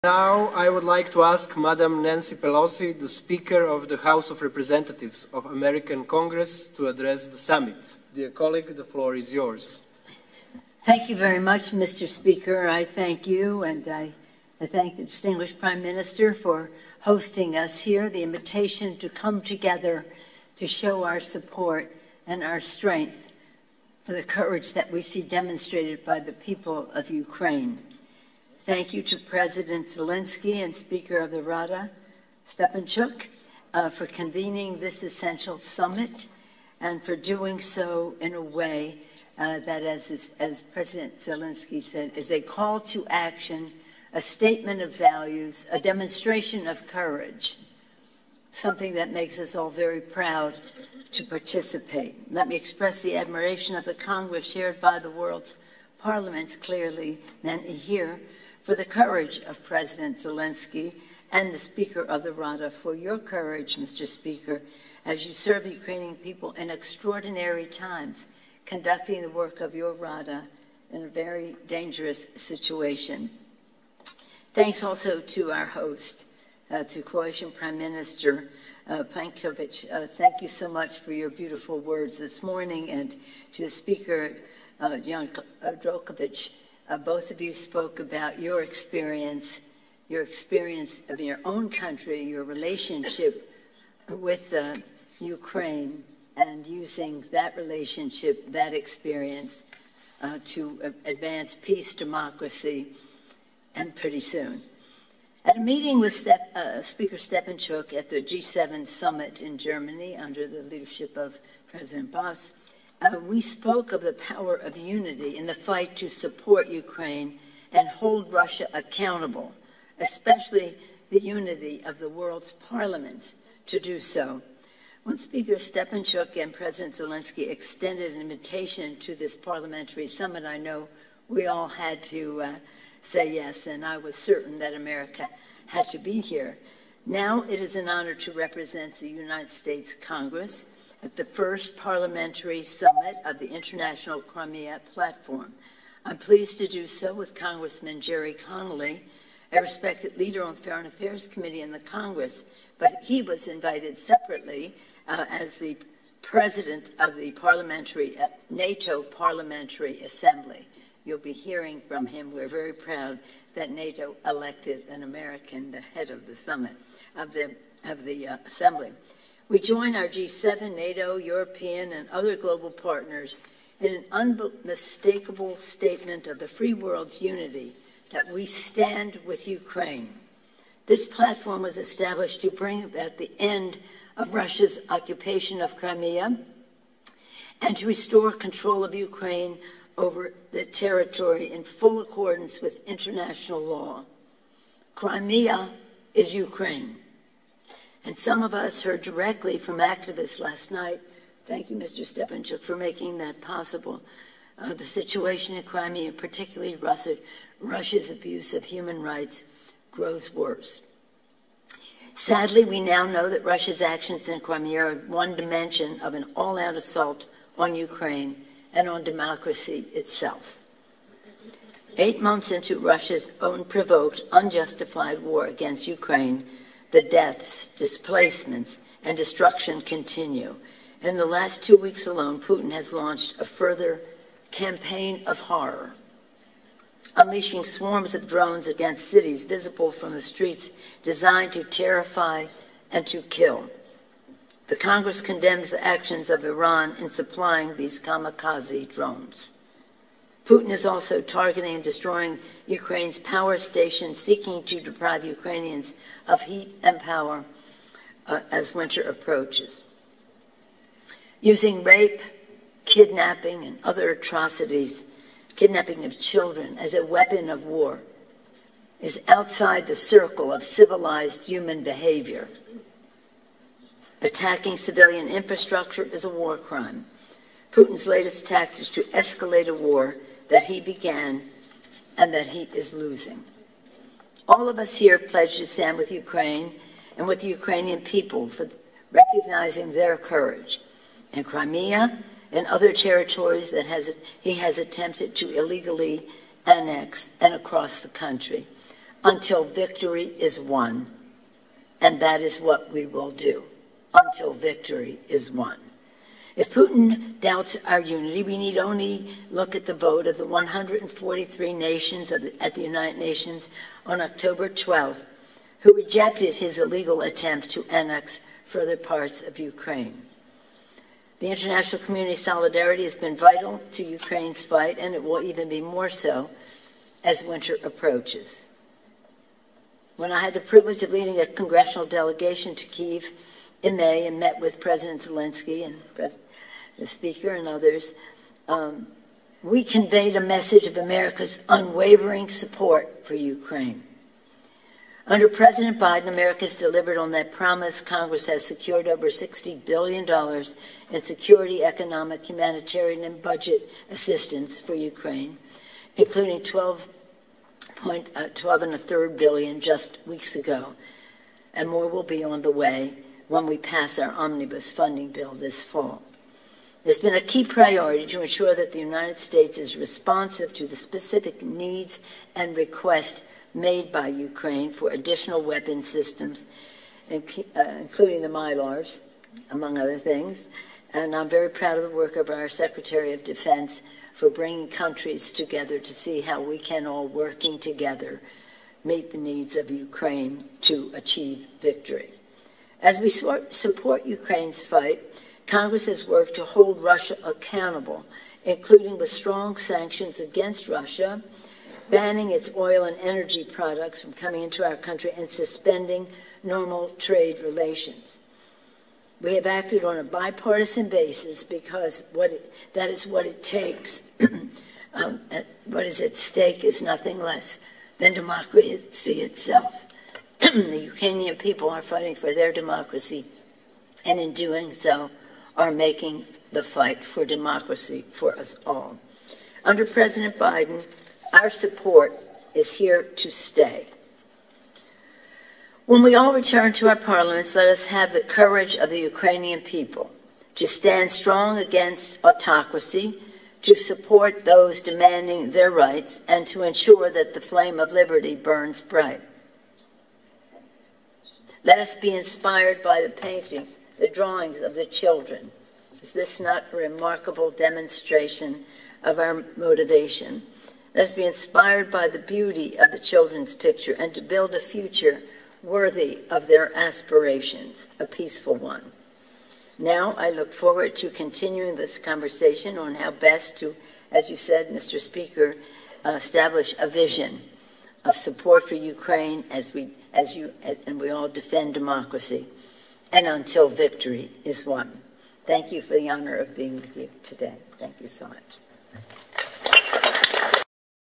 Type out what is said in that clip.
Now I would like to ask Madam Nancy Pelosi, the Speaker of the House of Representatives of American Congress, to address the summit. Dear colleague, the floor is yours. Thank you very much, Mr. Speaker. I thank you, and I thank the distinguished Prime Minister for hosting us here, the invitation to come together to show our support and our strength for the courage that we see demonstrated by the people of Ukraine. Thank you to President Zelensky and Speaker of the Rada, Stepanchuk, for convening this essential summit and for doing so in a way that, as President Zelensky said, is a call to action, a statement of values, a demonstration of courage, something that makes us all very proud to participate. Let me express the admiration of the Congress shared by the world's parliaments, clearly many here, for the courage of President Zelensky and the Speaker of the Rada, for your courage, Mr. Speaker, as you serve the Ukrainian people in extraordinary times, conducting the work of your Rada in a very dangerous situation. Thanks also to our host, to Croatian Prime Minister Plenković. Thank you so much for your beautiful words this morning, and to the Speaker, Jan Drokovic. Both of you spoke about your experience of your own country, your relationship with Ukraine, and using that relationship, that experience, to advance peace, democracy, and pretty soon. At a meeting with Speaker Stepanchuk at the G7 summit in Germany under the leadership of President Bas, we spoke of the power of unity in the fight to support Ukraine and hold Russia accountable, especially the unity of the world's parliaments to do so. When Speaker Stepanchuk and President Zelensky extended an invitation to this parliamentary summit, I know we all had to say yes, and I was certain that America had to be here. Now it is an honor to represent the United States Congress at the First Parliamentary Summit of the International Crimea Platform. I'm pleased to do so with Congressman Jerry Connolly, a respected leader on the Foreign Affairs Committee in the Congress, but he was invited separately as the president of the NATO Parliamentary Assembly. You'll be hearing from him. We're very proud that NATO elected an American the head of the summit, of the Assembly. We join our G7, NATO, European, and other global partners in an unmistakable statement of the free world's unity that we stand with Ukraine. This platform was established to bring about the end of Russia's occupation of Crimea and to restore control of Ukraine over the territory in full accordance with international law. Crimea is Ukraine. And some of us heard directly from activists last night, thank you, Mr. Stepanchuk, for making that possible, the situation in Crimea, particularly Russia's abuse of human rights, grows worse. Sadly, we now know that Russia's actions in Crimea are one dimension of an all-out assault on Ukraine and on democracy itself. 8 months into Russia's own provoked, unjustified war against Ukraine, the deaths, displacements, and destruction continue. In the last 2 weeks alone, Putin has launched a further campaign of horror, unleashing swarms of drones against cities visible from the streets, designed to terrify and to kill. The Congress condemns the actions of Iran in supplying these kamikaze drones. Putin is also targeting and destroying Ukraine's power stations, seeking to deprive Ukrainians of heat and power as winter approaches. Using rape, kidnapping, and other atrocities, kidnapping of children as a weapon of war, is outside the circle of civilized human behavior. Attacking civilian infrastructure is a war crime. Putin's latest tactic is to escalate a war that he began and that he is losing. All of us here pledge to stand with Ukraine and with the Ukrainian people for recognizing their courage in Crimea and other territories that he has attempted to illegally annex and across the country. until victory is won. And that is what we will do, until victory is won. If Putin doubts our unity, we need only look at the vote of the 143 nations at the United Nations on October 12th, who rejected his illegal attempt to annex further parts of Ukraine. The international community's solidarity has been vital to Ukraine's fight, and it will even be more so as winter approaches. When I had the privilege of leading a congressional delegation to Kyiv in May and met with President Zelensky and the Speaker and others, we conveyed a message of America's unwavering support for Ukraine. Under President Biden, America has delivered on that promise. Congress has secured over $60 billion in security, economic, humanitarian, and budget assistance for Ukraine, including $12.3 billion just weeks ago, and more will be on the way when we pass our omnibus funding bill this fall. It's been a key priority to ensure that the United States is responsive to the specific needs and requests made by Ukraine for additional weapon systems, including the Mylars, among other things. And I'm very proud of the work of our Secretary of Defense for bringing countries together to see how we can all, working together, meet the needs of Ukraine to achieve victory. As we support Ukraine's fight, Congress has worked to hold Russia accountable, including with strong sanctions against Russia, banning its oil and energy products from coming into our country, and suspending normal trade relations. We have acted on a bipartisan basis because that is what it takes. What is at stake is nothing less than democracy itself. The Ukrainian people are fighting for their democracy, and in doing so, are making the fight for democracy for us all. Under President Biden, our support is here to stay. When we all return to our parliaments, let us have the courage of the Ukrainian people to stand strong against autocracy, to support those demanding their rights, and to ensure that the flame of liberty burns bright. Let us be inspired by the paintings, the drawings of the children. Is this not a remarkable demonstration of our motivation? Let us be inspired by the beauty of the children's picture and to build a future worthy of their aspirations, a peaceful one. Now I look forward to continuing this conversation on how best to, as you said, Mr. Speaker, establish a vision of support for Ukraine and we all defend democracy, and until victory is won. Thank you for the honor of being with you today. Thank you so much.